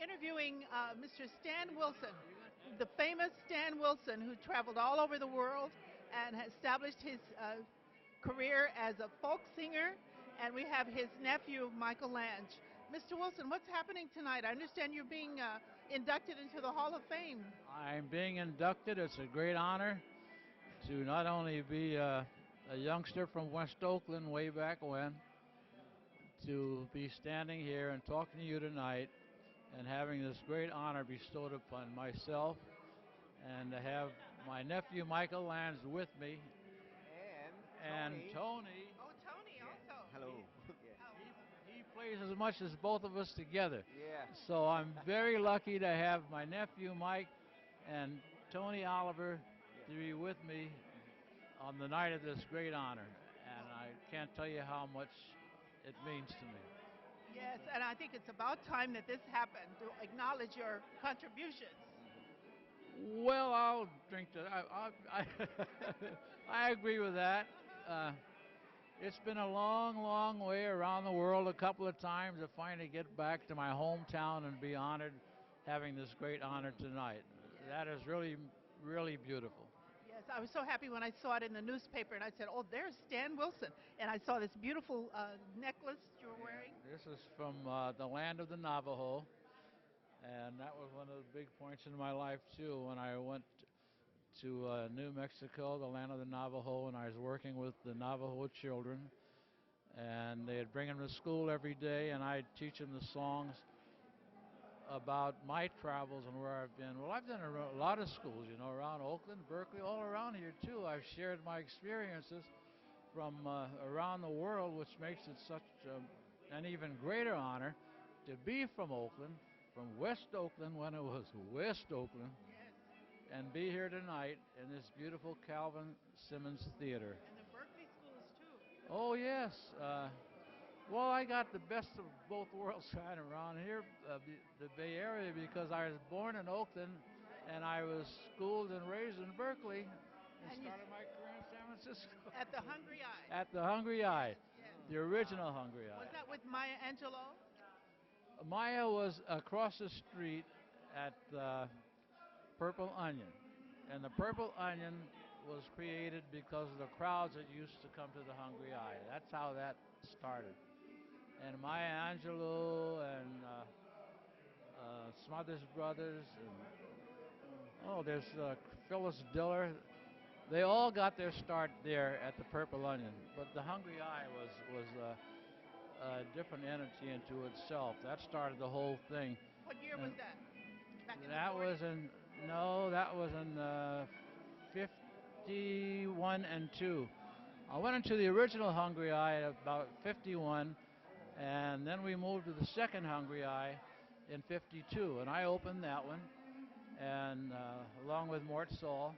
interviewing Mr. Stan Wilson, the famous Stan Wilson, who traveled all over the world and has established his career as a folk singer. And we have his nephew, Michael Lange. Mr. Wilson, what's happening tonight? I understand you're being inducted into the Hall of Fame. I'm being inducted. It's a great honor to not only be a youngster from West Oakland way back when, to be standing here and talking to you tonight and having this great honor bestowed upon myself, and to have my nephew Michael Lange with me. And Tony. Oh, Tony also. Hello. He plays as much as both of us together. Yeah. So I'm very lucky to have my nephew Mike and Tony Oliver to be with me on the night of this great honor. And I can't tell you how much it means to me. Yes, and I think it's about time that this happened to acknowledge your contributions. Well, I'll drink to that. I agree with that. It's been a long, long way around the world a couple of times to finally get back to my hometown and be honored having this great honor tonight. That is really, really beautiful. Yes, I was so happy when I saw it in the newspaper, and I said, "Oh, there's Stan Wilson," and I saw this beautiful necklace you're wearing. This is from the land of the Navajo, and that was one of the big points in my life too. When I went to New Mexico, the land of the Navajo, and I was working with the Navajo children, and they'd bring them to school every day, and I'd teach them the songs about my travels and where I've been. Well, I've done a lot of schools, around Oakland, Berkeley, all around here too. I've shared my experiences from around the world, which makes it such an even greater honor to be from Oakland, from West Oakland when it was West Oakland, and be here tonight in this beautiful Calvin Simmons Theater. And the Berkeley schools too. Oh yes. Well, I got the best of both worlds kind of around here, the Bay Area, because I was born in Oakland and I was schooled and raised in Berkeley and started my career in San Francisco. At the Hungry Eye. At the Hungry Eye, Yes. the original Hungry Eye. Was that with Maya Angelou? Maya was across the street at Purple Onion, and the Purple Onion was created because of the crowds that used to come to the Hungry Eye. That's how that started. And Maya Angelou and Smothers Brothers, and there's Phyllis Diller. They all got their start there at the Purple Onion, but the Hungry Eye was a different entity into itself. That started the whole thing. What year was that? Back in That the 40s? was in that was in 51 and 2. I went into the original Hungry Eye at about 51, and then we moved to the second Hungry Eye in 52, and I opened that one, and along with Mort Saul,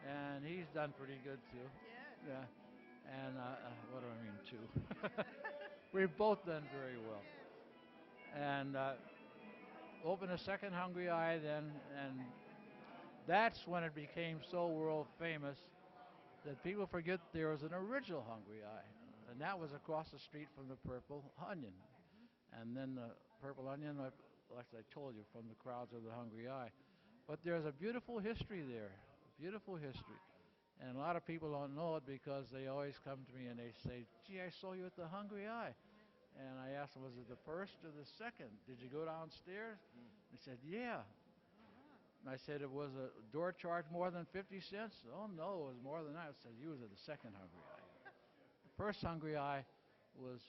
and he's done pretty good too. Yes. Yeah. And what do I mean too? We've both done very well. And opened a second Hungry Eye then, and that's when it became so world famous that people forget there was an original Hungry Eye, and that was across the street from the Purple Onion. And then the Purple Onion, like I told you, from the crowds of the Hungry Eye. But there's a beautiful history there, beautiful history. And a lot of people don't know it because they always come to me and they say, "Gee, I saw you at the Hungry Eye." And I asked them, "Was it the first or the second? Did you go downstairs?" They said, "Yeah." And I said, "It was a door charge more than 50 cents?" "Oh, no, it was more than that." I said, "You was at the second Hungry Eye." The first Hungry Eye was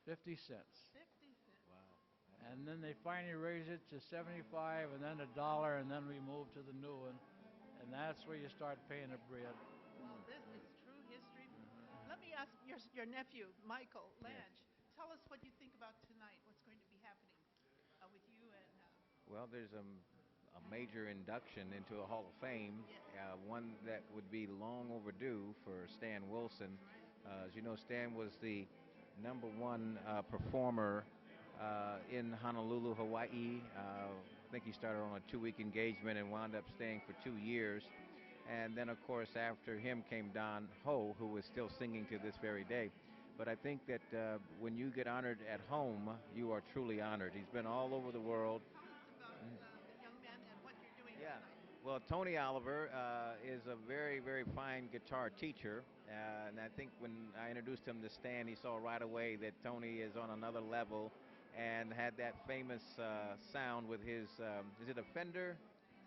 50 cents. 50 cents. Wow. And then they finally raised it to 75 and then $1, and then we moved to the new one. And that's where you start paying the bread. Well, this is true history. Let me ask your nephew, Michael Lange. Tell us what you think about tonight. What's going to be happening with you and... Well, there's a major induction into a Hall of Fame, one that would be long overdue for Stan Wilson. As you know, Stan was the #1 performer in Honolulu, Hawaii. I think he started on a 2-week engagement and wound up staying for 2 years. And then, of course, after him came Don Ho, who is still singing to this very day. But I think that when you get honored at home, you are truly honored. He's been all over the world. Well, Tony Oliver is a very, very fine guitar teacher. And I think when I introduced him to Stan, he saw right away that Tony is on another level and had that famous sound with his, is it a Fender?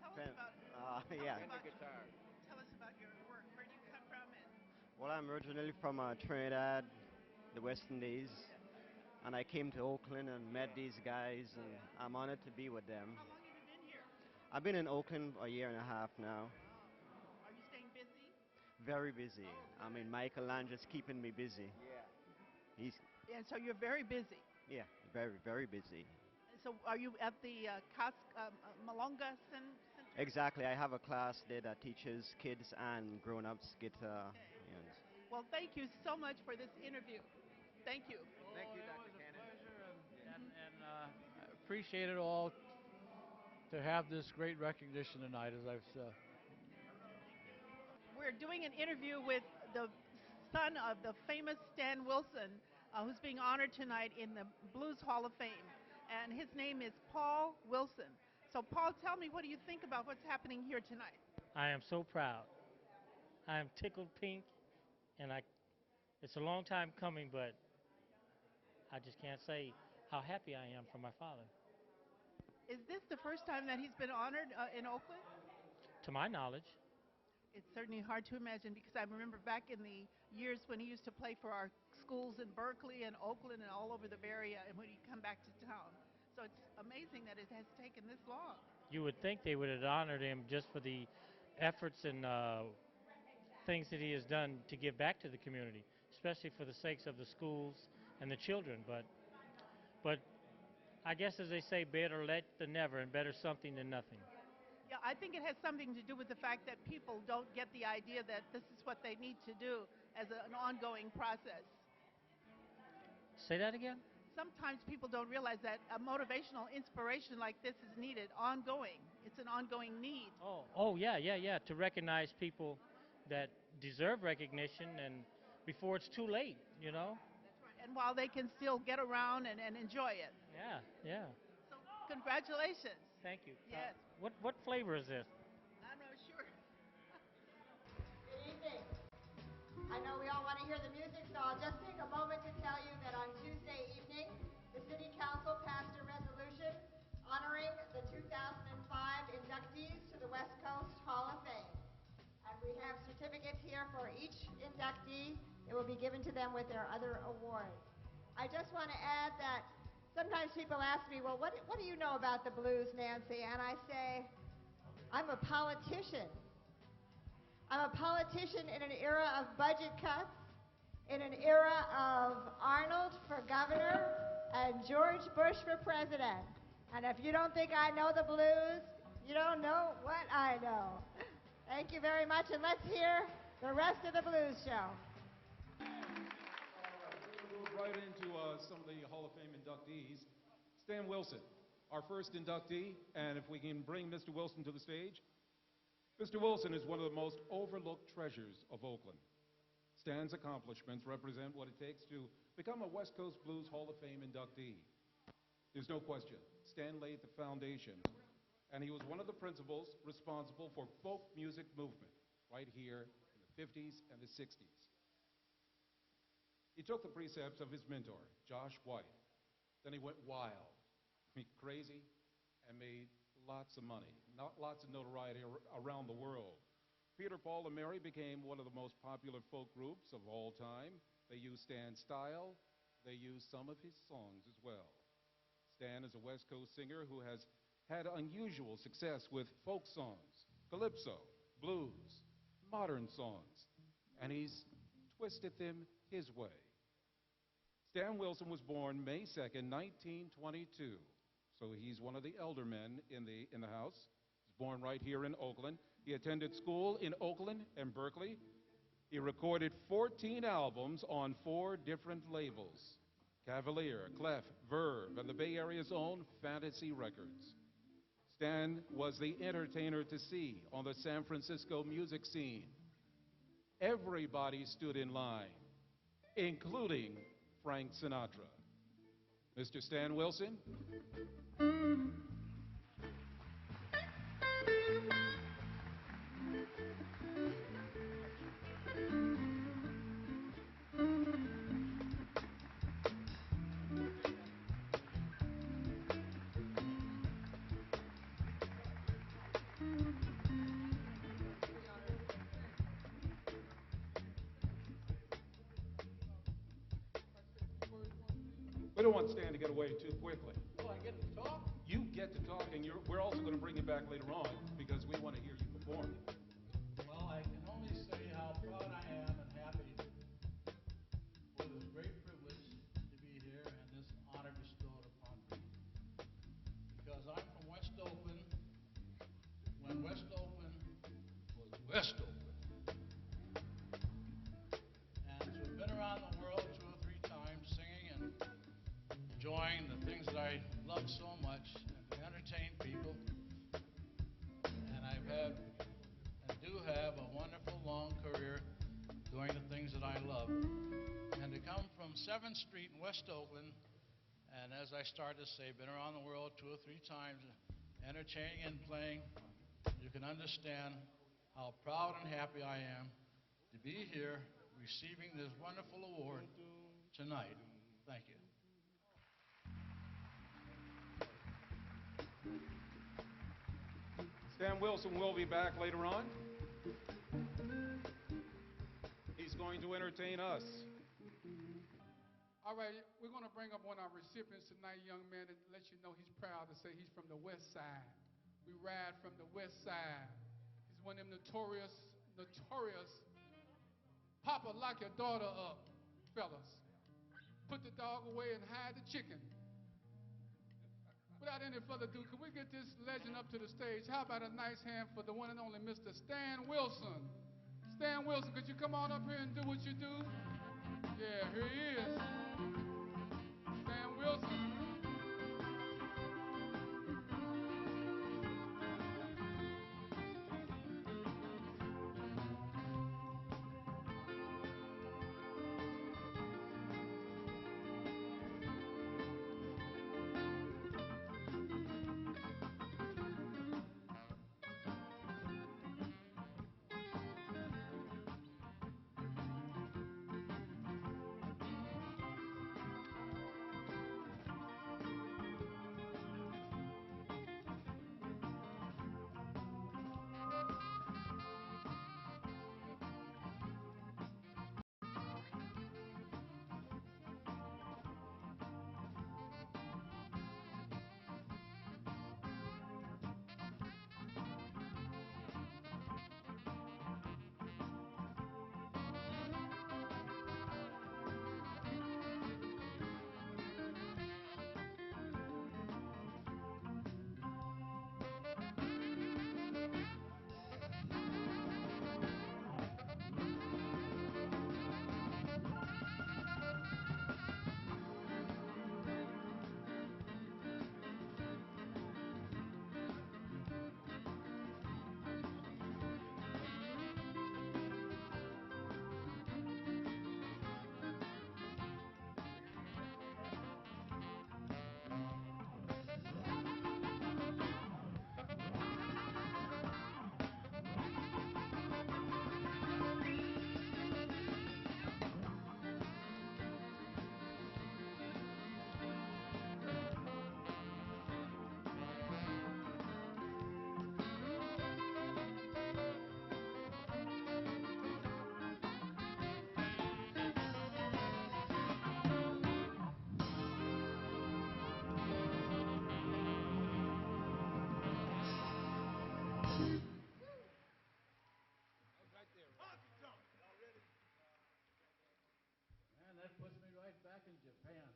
Tell us Fan- about yeah. Fender guitar. tell us about your work. Where do you come from? And Well, I'm originally from Trinidad, the West Indies, and I came to Oakland and met these guys, and I'm honored to be with them. how long have you been here? I've been in Oakland a year and a half now. Wow. Are you staying busy? Very busy. I mean, Michael Lange is keeping me busy. Yeah. He's, And so you're very busy. yeah, very, very busy. So are you at the Malonga Center? Exactly. I have a class there that teaches kids and grown-ups guitar. Okay. And Well, thank you so much for this interview. Thank you. Thank you, It Dr. was a Cannon. pleasure, I appreciate it all to have this great recognition tonight, as I've said. We're doing an interview with the son of the famous Stan Wilson, who's being honored tonight in the Blues Hall of Fame. And his name is Paul Wilson. So, Paul, tell me, what do you think about what's happening here tonight? I am so proud. I am tickled pink, and it's a long time coming, but I just can't say how happy I am for my father. Is this the first time that he's been honored in Oakland? To my knowledge, It's certainly hard to imagine, because I remember back in the years when he used to play for our schools in Berkeley and Oakland and all over the Bay Area, and when he'd come back to town. So it's amazing that it has taken this long. you would think they would have honored him just for the efforts and things that he has done to give back to the community, especially for the sakes of the schools and the children. But I guess, as they say, better late than never, and better something than nothing. Yeah, I think it has something to do with the fact that people don't get the idea that this is what they need to do as an ongoing process. Say that again? Sometimes people don't realize that a motivational inspiration like this is needed ongoing. It's an ongoing need. Oh, yeah. To recognize people that deserve recognition, and before it's too late, you know? That's right. And while they can still get around and enjoy it. Yeah. So, congratulations. Thank you. Yes. What flavor is this? I'm not sure. Good evening. I know we all want to hear the music, so I'll just take a moment to tell you that on Tuesday evening, the City Council passed a resolution honoring the 2005 inductees to the West Coast Hall of Fame. And we have certificates here for each inductee. It will be given to them with their other awards. I just want to add that sometimes people ask me, well, what do you know about the blues, Nancy? And I say, I'm a politician. I'm a politician in an era of budget cuts, in an era of Arnold for governor and George Bush for president. And if you don't think I know the blues, you don't know what I know. Thank you very much, and let's hear the rest of the blues show. We'll move right into some of the Hall of Fame inductees. Stan Wilson, our first inductee, and if we can bring Mr. Wilson to the stage. Mr. Wilson is one of the most overlooked treasures of Oakland. Stan's accomplishments represent what it takes to become a West Coast Blues Hall of Fame inductee. There's no question, Stan laid the foundation, and he was one of the principals responsible for folk music movement right here in the 50s and the 60s. He took the precepts of his mentor, Josh White. Then he went wild, crazy, and made lots of money, not lots of notoriety around the world. Peter, Paul, and Mary became one of the most popular folk groups of all time. They used Stan's style. They used some of his songs as well. Stan is a West Coast singer who has had unusual success with folk songs, calypso, blues, modern songs, and he's twisted them his way. Stan Wilson was born May 2nd, 1922. So he's one of the elder men in the house. He's born right here in Oakland. He attended school in Oakland and Berkeley. He recorded 14 albums on 4 different labels: Cavalier, Clef, Verve, and the Bay Area's own Fantasy Records. Stan was the entertainer to see on the San Francisco music scene. Everybody stood in line, including Frank Sinatra. Mr. Stan Wilson. We don't want Stan to get away too quickly. Oh, I get to talk? You get to talk, and we're also going to bring you back later on because we want to hear you perform. Well, I can only say how proud I am and happy for this great privilege to be here and this honor bestowed upon me. Because I'm from West Oakland, when West Oakland was West Oakland. And so we've been around the world 2 or 3 times singing and enjoying the things that I love so much and to entertain people. And I've had and do have a wonderful long career doing the things that I love. And to come from 7th Street in West Oakland, and as I started to say, been around the world 2 or 3 times, entertaining and playing, you can understand how proud and happy I am to be here receiving this wonderful award tonight. Thank you. Stan Wilson will be back later on. He's going to entertain us. All right, we're going to bring up one of our recipients tonight, young man, and let you know he's proud to say he's from the West Side. We ride from the West Side. He's one of them notorious Papa, lock your daughter up, fellas. Put the dog away and hide the chicken. Without any further ado, can we get this legend up to the stage? How about a nice hand for the one and only Mr. Stan Wilson? Stan Wilson, could you come on up here and do what you do? Yeah, here he is. Stan Wilson. Man, that puts me right back in Japan.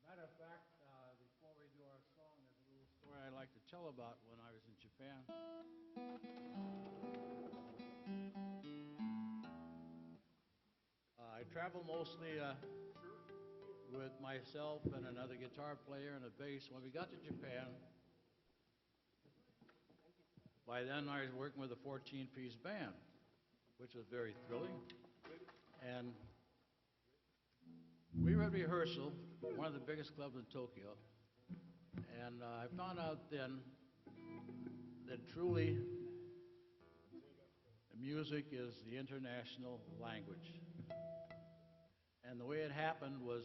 Matter of fact, before we do our song, there's a little story I'd like to tell about when I was in Japan. I travel mostly with myself and another guitar player and a bass. When we got to Japan, by then I was working with a 14-piece band, which was very thrilling. And we were at rehearsal, one of the biggest clubs in Tokyo, and I found out then that truly music is the international language. And the way it happened was,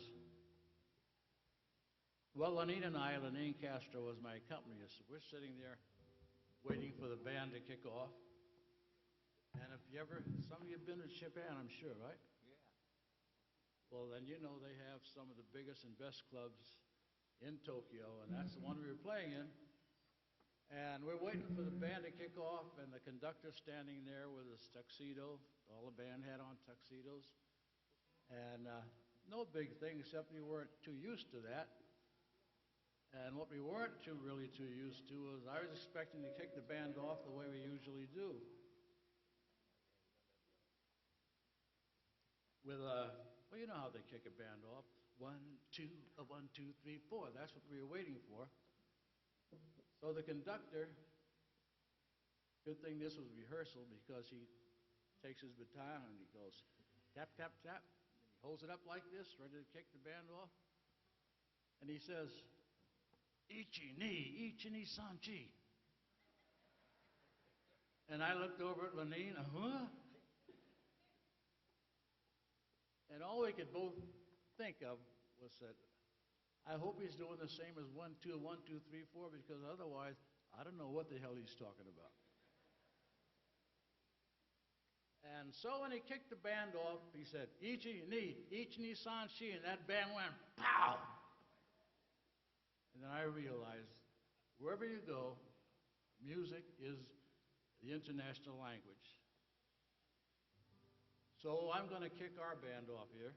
well, Lenine Castro was my accompanist. We're sitting there waiting for the band to kick off. And if you ever, some of you have been to Japan, I'm sure, right? Well, then you know they have some of the biggest and best clubs in Tokyo, and that's the one we were playing in. And we're waiting for the band to kick off, and the conductor standing there with his tuxedo. All the band had on tuxedos. And no big thing, except we weren't too used to that. And what we weren't really too used to was I was expecting to kick the band off the way we usually do. With well, you know how they kick a band off. 1, 2, 1, 2, 3, 4. That's what we were waiting for. So the conductor, good thing this was rehearsal because he takes his baton and he goes tap, tap, tap. And he holds it up like this, ready to kick the band off. And he says, Ichi ni sanchi. And I looked over at Lenine, huh? And all we could both think of was that I hope he's doing the same as 1, 2, 1, 2, 3, 4, because otherwise I don't know what the hell he's talking about. And so when he kicked the band off, he said, Ichi ni sanchi, and that band went pow! And then I realized, wherever you go, music is the international language. So I'm going to kick our band off here.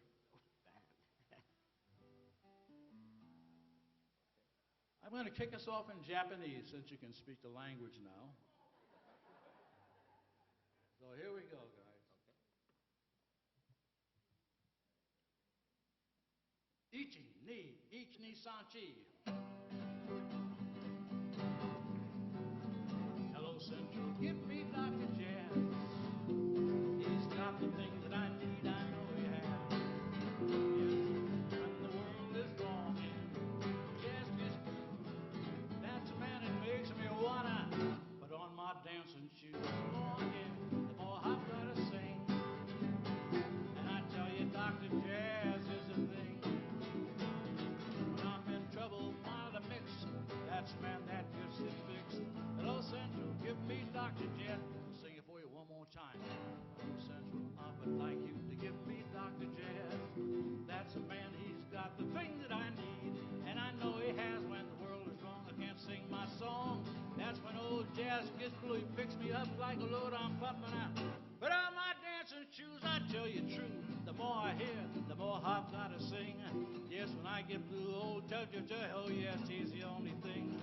I'm going to kick us off in Japanese, since you can speak the language now. So here we go, guys. Ichi ni sanchi. Hello, Central, give me Dr. Jazz. He's got the things that I need, I know he has. Yes, when the world is wrong and jazz gets blue, that's a man that makes me wanna put on my dancing shoes. Oh, yeah, the more I've gotta sing. And I tell you, Dr. Jazz is a thing. When I'm in trouble, find a mix. That's the man that gets it fixed. Hello, Central, give me Dr. Jazz. I'll sing it for you one more time. Hello, Central, I would like you to give me Dr. Jazz. That's a man, he's got the thing that I need. And I know he has. When the world is wrong, I can't sing my song. That's when old Jazz gets blue. He picks me up like a load on pumping out. Put on my dancing shoes, I tell you true. The more I hear, the more I've got to sing. Yes, when I get blue, old oh yes, he's the only thing.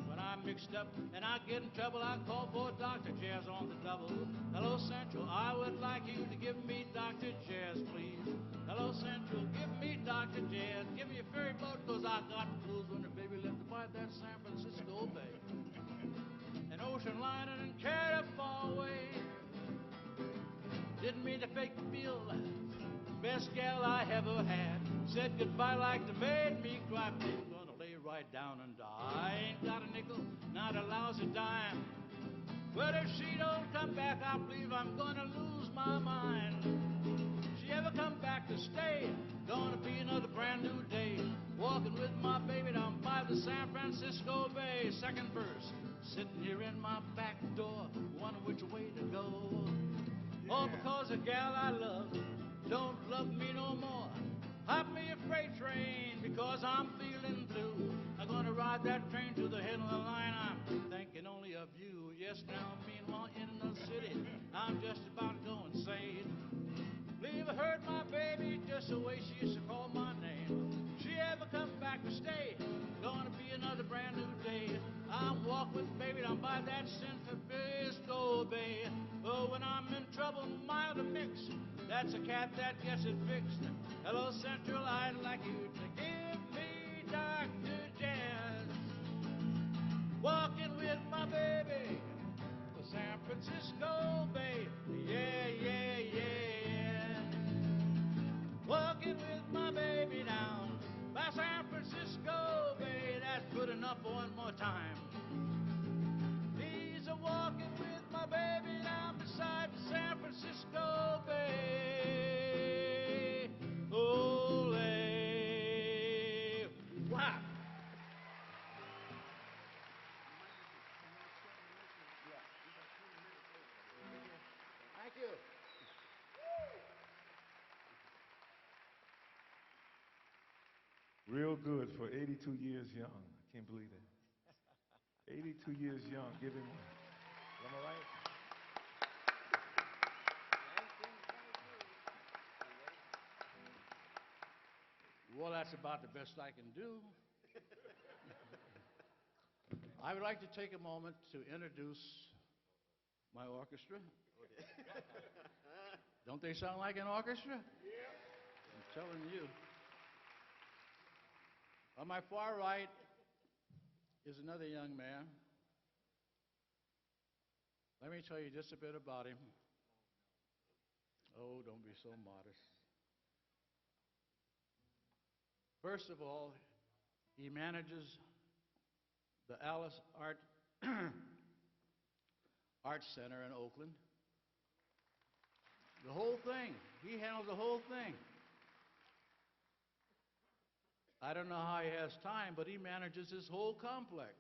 When I'm mixed up and I get in trouble, I call for Dr. Jazz on the double. Hello, Central, I would like you to give me Dr. Jazz, please. Hello, Central, give me Dr. Jazz. Give me a ferry boat, cause I got the blues when the baby left by that San Francisco Bay. An ocean liner and carried her far away. Didn't mean to fake the bill. Best gal I ever had. Said goodbye like they made me cry. Baby, gonna lay right down and die. I ain't got a nickel, not a lousy dime. But if she don't come back, I believe I'm gonna lose my mind. She ever come back to stay, gonna be another brand new day. Walking with my baby down by the San Francisco Bay. Second verse, sitting here in my back door, wondering which way to go. All because a gal I love don't love me no more. Hop me a freight train because I'm feeling blue. I'm gonna ride that train to the head of the line. I'm thinking only of you. Yes, now meanwhile in the city, I'm just about to go insane. Believe I heard my baby just the way she used to call my name. She ever come back to stay, gonna be another brand new day. I'm walking with baby down by that San Francisco Bay. Oh, when I'm in trouble, mild to mix. That's a cat that gets it fixed. Hello, Central, I'd like you to give me Dr. Jazz. Walking with my baby, the San Francisco Bay. Yeah, yeah, yeah. Walking with my baby down by San Francisco Bay. That's good enough for one more time. He's a walking with my baby down beside the San Francisco Bay. Ole. Wow. Thank you. Real good for 82 years young. I can't believe that. 82 years young. Give him one. Am I right? Well, that's about the best I can do. I would like to take a moment to introduce my orchestra. Don't they sound like an orchestra? I'm telling you. On my far right is another young man. Let me tell you just a bit about him. Oh, don't be so modest. First of all, he manages the Alice Arts Center in Oakland. The whole thing. He handles the whole thing. I don't know how he has time, but he manages his whole complex.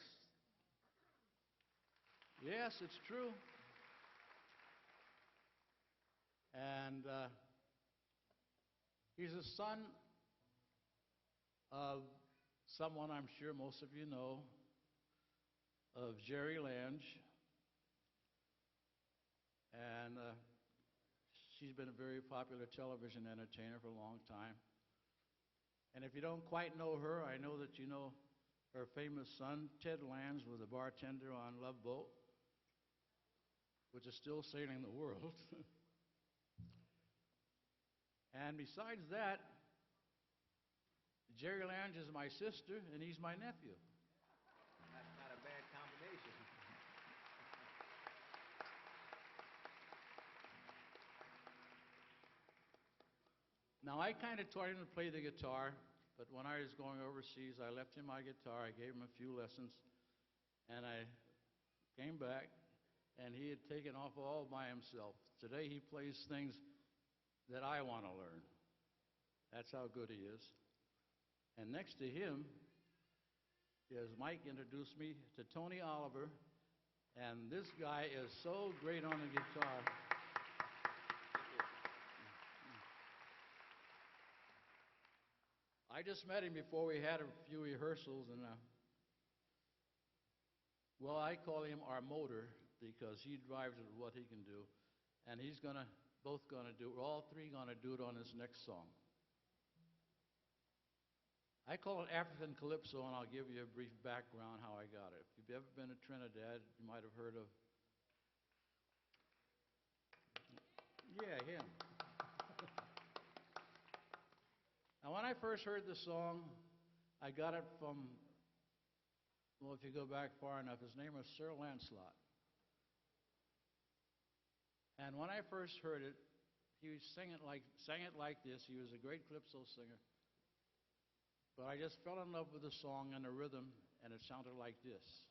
Yes, it's true. And he's a son of someone I'm sure most of you know, of Jerry Lange. And she's been a very popular television entertainer for a long time. And if you don't quite know her, I know that you know her famous son, Ted Lange, was a bartender on Love Boat, which is still sailing the world. And besides that, Jerry Lange is my sister, and he's my nephew. That's not a bad combination. Now, I kind of taught him to play the guitar, but when I was going overseas, I left him my guitar. I gave him a few lessons, and I came back, and he had taken off all by himself. Today, he plays things that I want to learn. That's how good he is. And next to him is Mike introduced me to Tony Oliver, and this guy is so great on the guitar. I just met him before we had a few rehearsals, and well, I call him our motor because he drives it with what he can do, and he's gonna, we're all three gonna do it on this next song. I call it African Calypso, and I'll give you a brief background how I got it. If you've ever been to Trinidad, you might have heard of, yeah, him. Now, when I first heard the song, I got it from, well, if you go back far enough, his name was Sir Lancelot. And when I first heard it, he sang it like this. He was a great calypso singer. But I just fell in love with the song and the rhythm, and it sounded like this.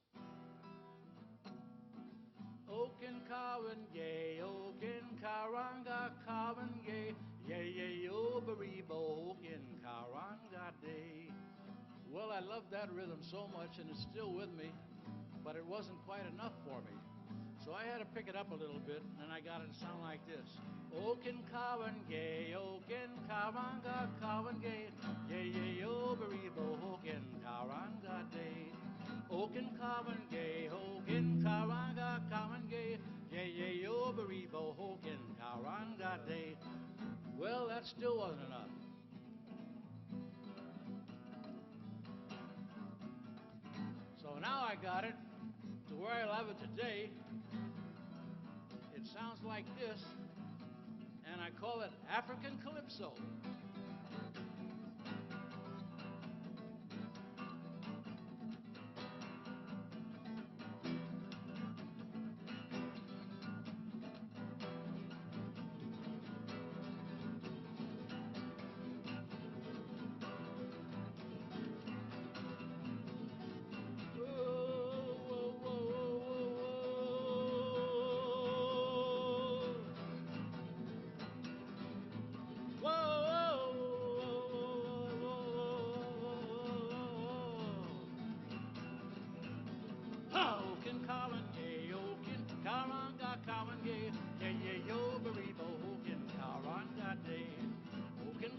Okin Kawan gay, Okin Karanga Kawan gay, yay yo baribo, Okin Karanga day. Well, I love that rhythm so much, and it's still with me, but it wasn't quite enough for me. So I had to pick it up a little bit, and I got it to sound like this. Okin Kawan gay, Okin Karanga Kawan gay, yay yo baribo, Okin Karanga day. Okin Kawan gay, Okin Karanga Kawan gay, yay yo baribo, Okin Karanga day. Well, that still wasn't enough. So now I got it to where I love it today. It sounds like this, and I call it African Calypso.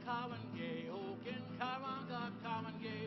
Kawan gay, Okin Karanga Kawan gay,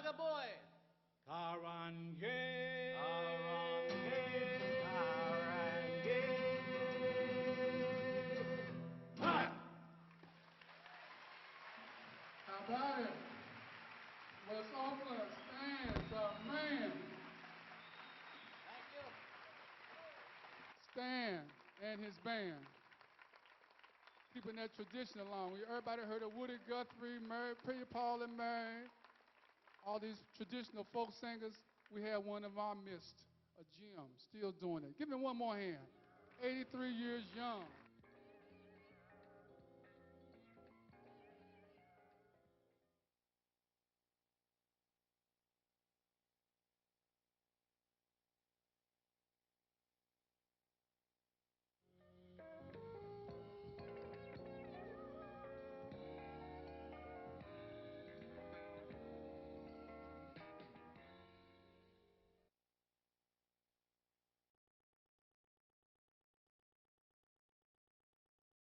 the boys. Karangé, How about it? West Oakland, Stan, the man. Thank you. Stan and his band. Keeping that tradition along. Everybody heard of Woody Guthrie, Mary, Peter, Paul, and Mary. All these traditional folk singers. We have one of our midst, a Jim, still doing it. Give me one more hand. 83 years young.